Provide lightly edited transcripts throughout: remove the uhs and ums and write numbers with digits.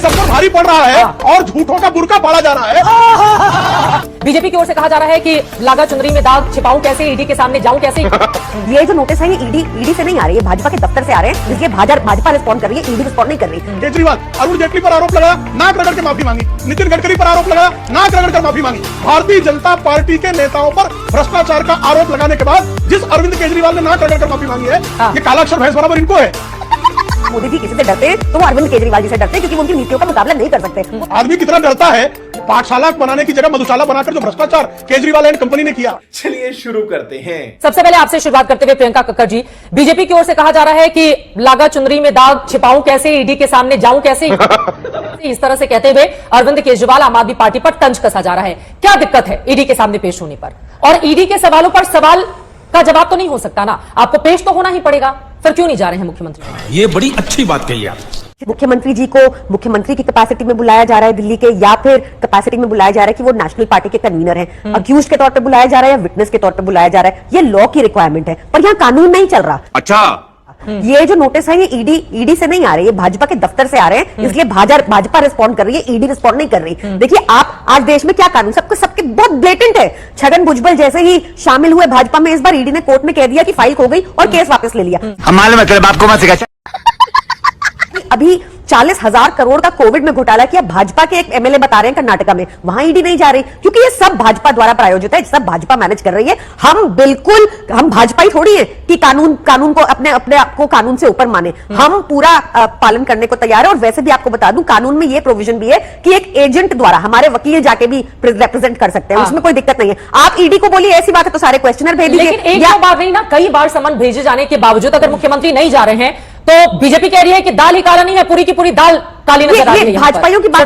सब पर भारी पड़ रहा है और झूठों का बुर्का पाड़ा जा रहा है। बीजेपी की ओर से कहा जा रहा है कि लागा चुनरी में दाग छिपाऊं कैसे, ईडी के सामने जाऊं कैसे। ये जो नोटिस है ये ईडी से नहीं आ रही है, भाजपा के दफ्तर से आ रहे हैं, इसलिए भाजपा रिस्पॉन्ड कर रही है, ईडी रिस्पॉन्ड नहीं कर रही। केजरीवाल अरुण जेटली पर आरोप लगाया, नाक रगड़ के माफी मांगी। नितिन गडकरी पर आरोप लगाया, नाक रगड़ कर माफी मांगी। भारतीय जनता पार्टी के नेताओं पर भ्रष्टाचार का आरोप लगाने के बाद जिस अरविंद केजरीवाल ने नाक रगड़ कर माफी मांगी है, ये कालाक्षर भैंस बराबर इनको है। मोदी जी किसी से डरते हैं तो वो अरविंद केजरीवाल जी से डरते हैं, क्योंकि वो उनकी नीतियों का मुकाबला नहीं कर सकते। आदमी कितना डरता है, पाठशाला बनाने की जगह मधुशाला बनाकर जो भ्रष्टाचार केजरीवाल एंड कंपनी ने किया। चलिए शुरू करते हैं। सबसे पहले आपसे शुरुआत करते हुए प्रियंका कक्कड़ जी, बीजेपी की ओर से कहा जा रहा है कि लागा चुनरी में दाग छिपाऊं कैसे, ईडी के सामने जाऊं कैसे। इस तरह से कहते हुए अरविंद केजरीवाल आम आदमी पार्टी पर तंज कसा जा रहा है। क्या दिक्कत है ईडी के सामने पेश होने पर? और ईडी के सवालों पर सवाल का जवाब तो नहीं हो सकता ना, आपको पेश तो होना ही पड़ेगा, फिर क्यों नहीं जा रहे हैं मुख्यमंत्री? ये बड़ी अच्छी बात कही आप। मुख्यमंत्री जी को मुख्यमंत्री की कैपेसिटी में बुलाया जा रहा है दिल्ली के, या फिर कैपेसिटी में बुलाया जा रहा है कि वो नेशनल पार्टी के कन्वीनर हैं, अक्यूज के तौर पे बुलाया जा रहा है या विटनेस के तौर पे बुलाया जा रहा है, ये लॉ की रिक्वायरमेंट है, पर यहाँ कानून नहीं चल रहा। अच्छा, ये जो नोटिस है ये ईडी से नहीं आ रही है, भाजपा के दफ्तर से आ रहे हैं, इसलिए भाजपा रिस्पॉन्ड कर रही है, ईडी रिस्पॉन्ड नहीं कर रही। देखिए आप आज देश में क्या कानून सबके बहुत ब्लेटेंट है। छगन भुजबल जैसे ही शामिल हुए भाजपा में, इस बार ईडी ने कोर्ट में कह दिया कि फाइल खो गई और केस वापस ले लिया। अभी 40,000 करोड़ का कोविड में घोटाला किया, भाजपा के एक एमएलए बता रहे हैं कर्नाटका में, वहां ईडी नहीं जा रही, क्योंकि ये सब भाजपा द्वारा प्रायोजित है, सब भाजपा मैनेज कर रही है। हम भाजपा ही थोड़ी है कि कानून को अपने आप को कानून से ऊपर माने, हम पूरा पालन करने को तैयार है। और वैसे भी आपको बता दूं, कानून में ये प्रोविजन भी है कि एक एजेंट द्वारा हमारे वकील जाके भी रिप्रेजेंट कर सकते हैं, उसमें कोई दिक्कत नहीं है। आप ईडी को बोलिए ऐसी बात है तो सारे क्वेश्चनर भेज दीजिए। लेकिन एक बार नहीं ना, कई बार समन भेजे जाने के बावजूद अगर मुख्यमंत्री नहीं जा रहे हैं तो बीजेपी कह रही है कि दाल ही काला नहीं है, पूरी की पूरी दाल काली नजर आ रही है। भाजपाइयों की बात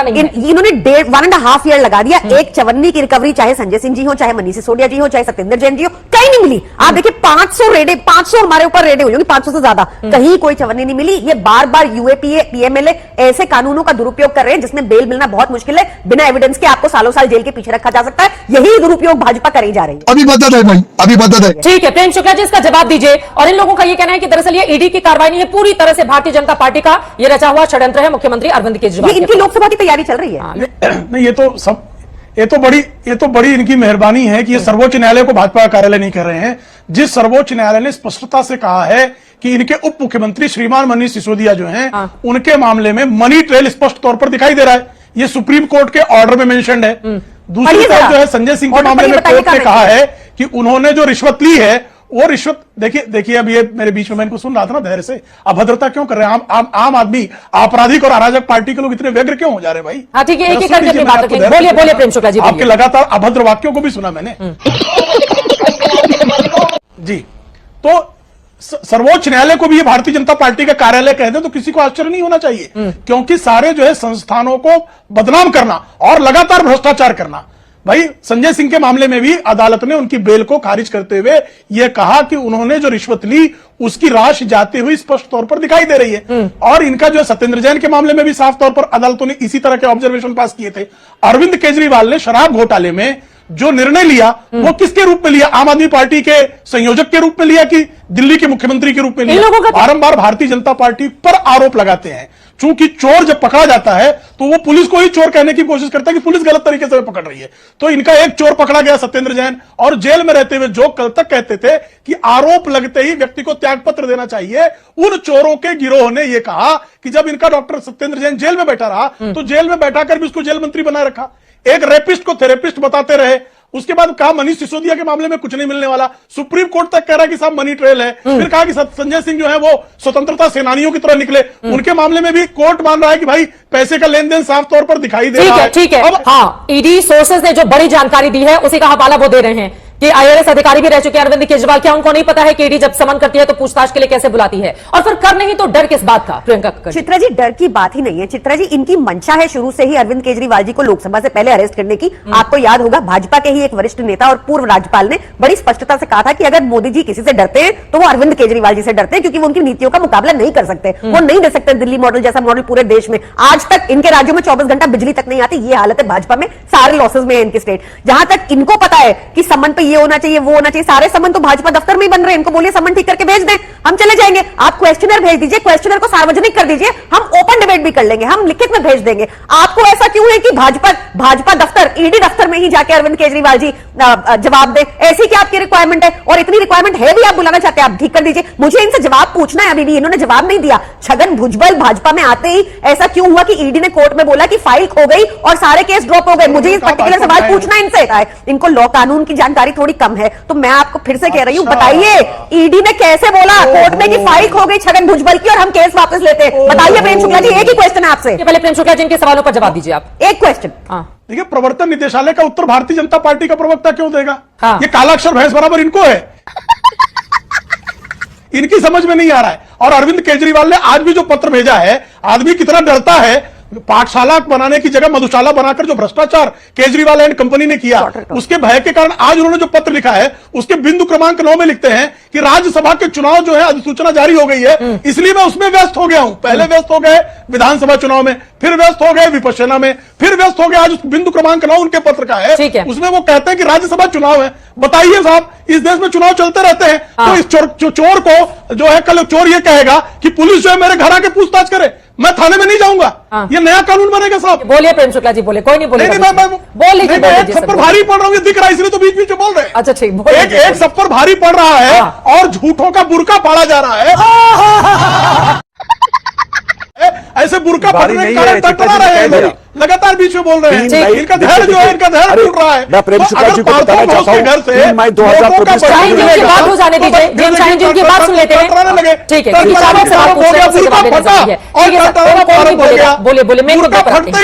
इन्होंने 1.5 ईयर लगा दिया। एक चवन्नी की रिकवरी, चाहे संजय सिंह जी हो, चाहे मनीष सिसोदिया जी हो, चाहे सत्येंद्र जैन जी हो, कहीं नहीं मिली। आप देखिए 500 हमारे ऊपर रेडे हुई होंगी, 500 से ज्यादा, कहीं कोई चवन्नी नहीं मिली। ये बार बार यूएपीए पीएमएलए ऐसे कानूनों का दुरुपयोग कर रहे हैं जिसमें बेल मिलना बहुत मुश्किल है, बिना एविडेंस के आपको सालों साल जेल के पीछे रखा जा सकता है। यही दुरुपयोग भाजपा करी जा रही है। अभी बता दे भाई, अभी बता दे। ठीक है प्रेम शुक्ला जी, इसका जवाब दीजिए। और इन लोगों का यह कहना है कि दरअसल ये ईडी की कार्रवाई नहीं है, पूरी तरह से भारतीय जनता पार्टी का ये रचा हुआ षड्यंत्र है मुख्यमंत्री अरविंद केजरीवाल। इनकी लोकसभा की तैयारी चल रही है। नहीं, ये तो बड़ी इनकी मेहरबानी है कि ये सर्वोच्च न्यायालय को भाजपा का कार्यालय नहीं कर रहे हैं। जिस सर्वोच्च न्यायालय ने स्पष्टता से कहा है कि इनके उप मुख्यमंत्री श्रीमान मनीष सिसोदिया जो हैं, उनके मामले में मनी ट्रेल स्पष्ट तौर पर दिखाई दे रहा है। ये सुप्रीम कोर्ट के ऑर्डर में मेंशन्ड है। दूसरी तरफ जो है संजय सिंह के मामले में कोर्ट ने कहा है कि उन्होंने जो रिश्वत ली है वो रिश्वत, देखिए अब ये मेरे बीच में मैं इनको सुन रहा था ना धैर्य से, अभद्रता क्यों कर रहे हैं आम आदमी, आपराधिक और अराजक पार्टी के लोग इतने व्यग्र क्यों हो जा रहे हैं भाई? हाँ ठीक है, एक एक करके अपनी बात रखेंगे। बोलिए प्रेम शुक्ला जी। आपके लगातार अभद्र वाक्यों को भी सुना मैंने जी। तो सर्वोच्च न्यायालय को भी ये भारतीय जनता पार्टी का कार्यालय कह दे तो किसी को आश्चर्य नहीं होना चाहिए, क्योंकि सारे जो है संस्थानों को बदनाम करना और लगातार भ्रष्टाचार करना। भाई संजय सिंह के मामले में भी अदालत ने उनकी बेल को खारिज करते हुए यह कहा कि उन्होंने जो रिश्वत ली उसकी राशि जाती हुई स्पष्ट तौर पर दिखाई दे रही है। और इनका जो सत्येंद्र जैन के मामले में भी साफ तौर पर अदालतों ने इसी तरह के ऑब्जर्वेशन पास किए थे। अरविंद केजरीवाल ने शराब घोटाले में जो निर्णय लिया वो किसके रूप में लिया? आम आदमी पार्टी के संयोजक के रूप में लिया कि दिल्ली के मुख्यमंत्री के रूप में लिया? बारंबार भारतीय जनता पार्टी पर आरोप लगाते हैं। चूंकि चोर जब पकड़ा जाता है तो वो पुलिस को ही चोर कहने की कोशिश करता है कि पुलिस गलत तरीके से पकड़ रही है। तो इनका एक चोर पकड़ा गया सत्येंद्र जैन, और जेल में रहते हुए जो कल तक कहते थे कि आरोप लगते ही व्यक्ति को त्याग पत्र देना चाहिए, उन चोरों के गिरोह ने यह कहा कि जब इनका डॉक्टर सत्येंद्र जैन जेल में बैठा रहा तो जेल में बैठाकर भी उसको जेल मंत्री बनाए रखा। एक रेपिस्ट को थेरेपिस्ट बताते रहे। उसके बाद कहा मनीष सिसोदिया के मामले में कुछ नहीं मिलने वाला, सुप्रीम कोर्ट तक कह रहा है कि साहब मनी ट्रेल है। फिर कहा कि संजय सिंह जो है वो स्वतंत्रता सेनानियों की तरह निकले, उनके मामले में भी कोर्ट मान रहा है कि भाई पैसे का लेन देन साफ तौर पर दिखाई दे रहा है। ठीक है। हाँ, ईडी सोर्सेज ने जो बड़ी जानकारी दी है उसी का हवाला वो दे रहे हैं कि आईआरएस अधिकारी भी रह चुके हैं अरविंद केजरीवाल। क्या उनको नहीं पता है कि ईडी जब समन करती है तो पूछताछ के लिए कैसे बुलाती है? और फिर कर नहीं तो डर किस बात का? प्रियंका कक्कड़। चित्रा जी, डर की बात ही नहीं है। चित्रा जी, इनकी मंशा है शुरू से ही अरविंद केजरीवाल जी को लोकसभा से पहले अरेस्ट करने की। आपको याद होगा भाजपा के ही एक वरिष्ठ नेता और पूर्व राज्यपाल ने बड़ी स्पष्टता से कहा था कि अगर मोदी जी किसी से डरते हैं तो वो अरविंद केजरीवाल जी से डरते हैं, क्योंकि वो उनकी नीतियों का मुकाबला नहीं कर सकते। वो नहीं दे सकते दिल्ली मॉडल जैसा मॉडल पूरे देश में। आज तक इनके राज्यों में 24 घंटा बिजली तक नहीं आती। ये हालत है भाजपा में, सारे लॉसेज में है इनके स्टेट। जहां तक इनको पता है कि समन पे ये होना चाहिए, वो होना चाहिए। सारे समन तो भाजपा दफ्तर में ही बन रहे हैं, इनको बोलिए समन ठीक करके भेज दें, हम चले जाएंगे। आप क्वेश्चनर भेज दीजिए, क्वेश्चनर को सार्वजनिक कर दीजिए, हम ओपन डिबेट भी कर लेंगे, हम लिखित में भेज देंगे। आपको ऐसा क्यों है कि भाजपा दफ्तर, ईडी दफ्तर में ही जाके अरविंद केजरीवाल जी जवाब दे? ऐसी क्या आपकी रिक्वायरमेंट है? और इतनी रिक्वायरमेंट है भी, आप बुलाना चाहते हैं, आप ठीक कर दीजिए। मुझे इनसे जवाब पूछना है, अभी भी इन्होंने जवाब नहीं दिया। छगन भुजबल भाजपा में आते ही ऐसा क्यों हुआ कि ईडी ने कोर्ट में बोला कि फाइल खो गई और सारे केस ड्रॉप हो गए? मुझे इस पर्टिकुलर सवाल पूछना इनसे है। इनको लॉ कानून की जानकारी थोड़ी कम है, तो मैं आपको फिर से कह रही हूं, बताइए ईडी ने कैसे बोला कोर्ट में कि फाइल खो गई छगन भुजबल की और हम केस वापस लेते हैं? बताइए प्रेम शुक्ला जी, एक ही क्वेश्चन है आपसे। पहले प्रेम शुक्ला जी इनके सवालों पर जवाब दीजिए आप। एक क्वेश्चन। देखिए, प्रवर्तन निदेशालय का उत्तर भारतीय जनता पार्टी का प्रवक्ता क्यों देगा? हाँ। ये काला अक्षर भैंस बराबर इनको है, इनकी समझ में नहीं आ रहा है। और अरविंद केजरीवाल ने आज भी जो पत्र भेजा है, आदमी कितना डरता है। पाठशाला बनाने की जगह मधुशाला बनाकर जो भ्रष्टाचार केजरीवाल एंड कंपनी ने किया, उसके भय के कारण आज उन्होंने जो पत्र लिखा है, उसके बिंदु क्रमांक 9 में लिखते हैं कि राज्यसभा के चुनाव जो है अधिसूचना जारी हो गई है, इसलिए मैं उसमें व्यस्त हो गया हूं। पहले व्यस्त हो गए विधानसभा चुनाव में, फिर व्यस्त हो गए विपश्यना में, फिर व्यस्त हो गए आज बिंदु क्रमांक 9 उनके पत्र का है, उसमें वो कहते हैं कि राज्यसभा चुनाव है। बताइए साहब, इस देश में चुनाव चलते रहते हैं, तो इस चोर को जो है, कल चोर ये कहेगा कि पुलिस जो है मेरे घर आके पूछताछ करे, मैं थाने में नहीं जाऊंगा। ये नया कानून बनेगा साहब। बोलिए प्रेम शुक्ला जी, बोले। कोई नहीं बोले, एक सब पर भारी पड़ रहा हूँ, दिख रहा है इसलिए तो बीच बीच में बोल रहे हैं। अच्छा ठीक, एक सब पर भारी पड़ रहा है और झूठों का बुरका पाड़ा जा रहा है। ऐसे बुरका पड़ने के कारण टकरा रहे हैं लोग, लगातार बीच में बोल रहे हैं। इनका धैर्य जो है, इनका धैर्य टूट रहा है। मैं प्रेम शुक्ला जी को बताना चाहता हूं, घर से 3 मई 2025 शाहीन जी की बात हो जाने दीजिए, जेम शाहीन जी की बात सुन लेते हैं। ठीक है, बोले बोले, मैं मुद्दे पर आती हूं।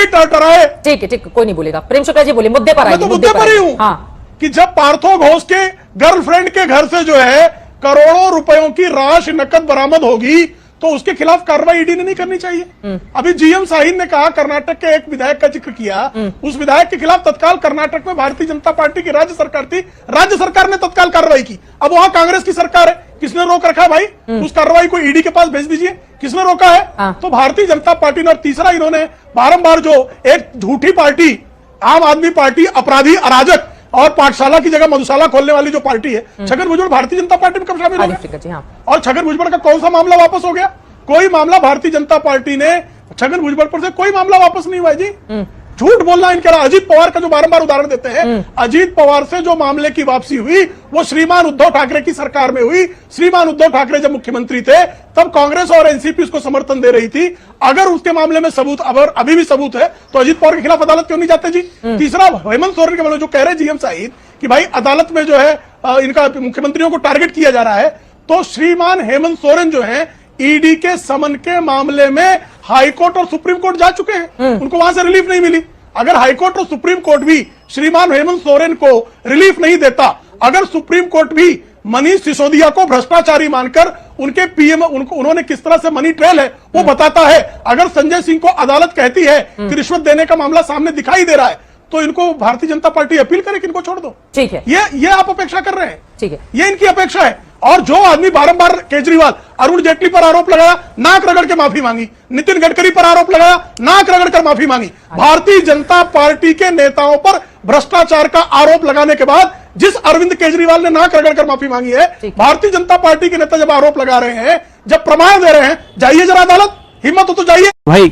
ठीक है, ठीक, कोई नहीं बोलेगा। प्रेम शुक्ला जी बोले, मुद्दे पर आइए। मुद्दे पर ही हूं कि जब पार्थो घोष के गर्लफ्रेंड के घर से जो है करोड़ों रुपयों की राशि नकद बरामद होगी, तो उसके खिलाफ कार्रवाई ईडी ने नहीं करनी चाहिए? अभी जीएम शाहीन ने कहा, कर्नाटक के एक विधायक का जिक्र किया, उस विधायक के खिलाफ तत्काल कर्नाटक में भारतीय जनता पार्टी की राज्य सरकार थी, राज्य सरकार ने तत्काल कार्रवाई की। अब वहां कांग्रेस की सरकार है, किसने रोक रखा है भाई? उस कार्रवाई को ईडी के पास भेज दीजिए, किसने रोका है? तो भारतीय जनता पार्टी ने, और तीसरा इन्होंने बारंबार जो एक झूठी पार्टी आम आदमी पार्टी, अपराधी, अराजक और पाठशाला की जगह मधुशाला खोलने वाली जो पार्टी है, छगन भुजबल भारतीय जनता पार्टी में कब शामिल हो गया? और छगन भुजबल का कौन सा मामला वापस हो गया? कोई मामला भारतीय जनता पार्टी ने छगन भुजबल पर से कोई मामला वापस नहीं हुआ जी। झूठ बोलना इनके रहा। अजीत पवार का जो बारंबार उदाहरण देते हैं, अजीत पवार से जो मामले की वापसी हुई वो श्रीमान उद्धव ठाकरे की सरकार में हुई। श्रीमान उद्धव ठाकरे जब मुख्यमंत्री थे तब कांग्रेस और एनसीपी उसको समर्थन दे रही थी। अगर उसके मामले में सबूत, अगर अभी भी सबूत है, तो अजीत पवार के खिलाफ अदालत क्यों नहीं जाते जी? तीसरा, हेमंत सोरेन के मामले जो कह रहे जीएम शाहीन कि भाई अदालत में जो है इनका मुख्यमंत्रियों को टारगेट किया जा रहा है, तो श्रीमान हेमंत सोरेन जो है ईडी के समन के मामले में हाईकोर्ट और सुप्रीम कोर्ट जा चुके हैं, उनको वहां से रिलीफ नहीं मिली। अगर हाईकोर्ट और सुप्रीम कोर्ट भी श्रीमान हेमंत सोरेन को रिलीफ नहीं देता, अगर सुप्रीम कोर्ट भी मनीष सिसोदिया को भ्रष्टाचारी मानकर उनके पीएम, उन्होंने किस तरह से मनी ट्रेल है वो बताता है, अगर संजय सिंह को अदालत कहती है कि रिश्वत देने का मामला सामने दिखाई दे रहा है, तो इनको भारतीय जनता पार्टी अपील करे कि इनको छोड़ दो। ठीक है, ये आप अपेक्षा कर रहे हैं। ठीक है, ये इनकी अपेक्षा है। और जो आदमी बारंबार केजरीवाल, अरुण जेटली पर आरोप लगाया, नाक रगड़ के माफी मांगी, नितिन गडकरी पर आरोप लगाया, नाक रगड़ कर माफी मांगी, भारतीय जनता पार्टी के नेताओं पर भ्रष्टाचार का आरोप लगाने के बाद जिस अरविंद केजरीवाल ने नाक रगड़ कर माफी मांगी है, भारतीय जनता पार्टी के नेता जब आरोप लगा रहे हैं, जब प्रमाण दे रहे हैं, जाइए जरा अदालत, हिम्मत हो तो जाइए। भाई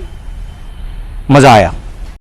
मजा आया।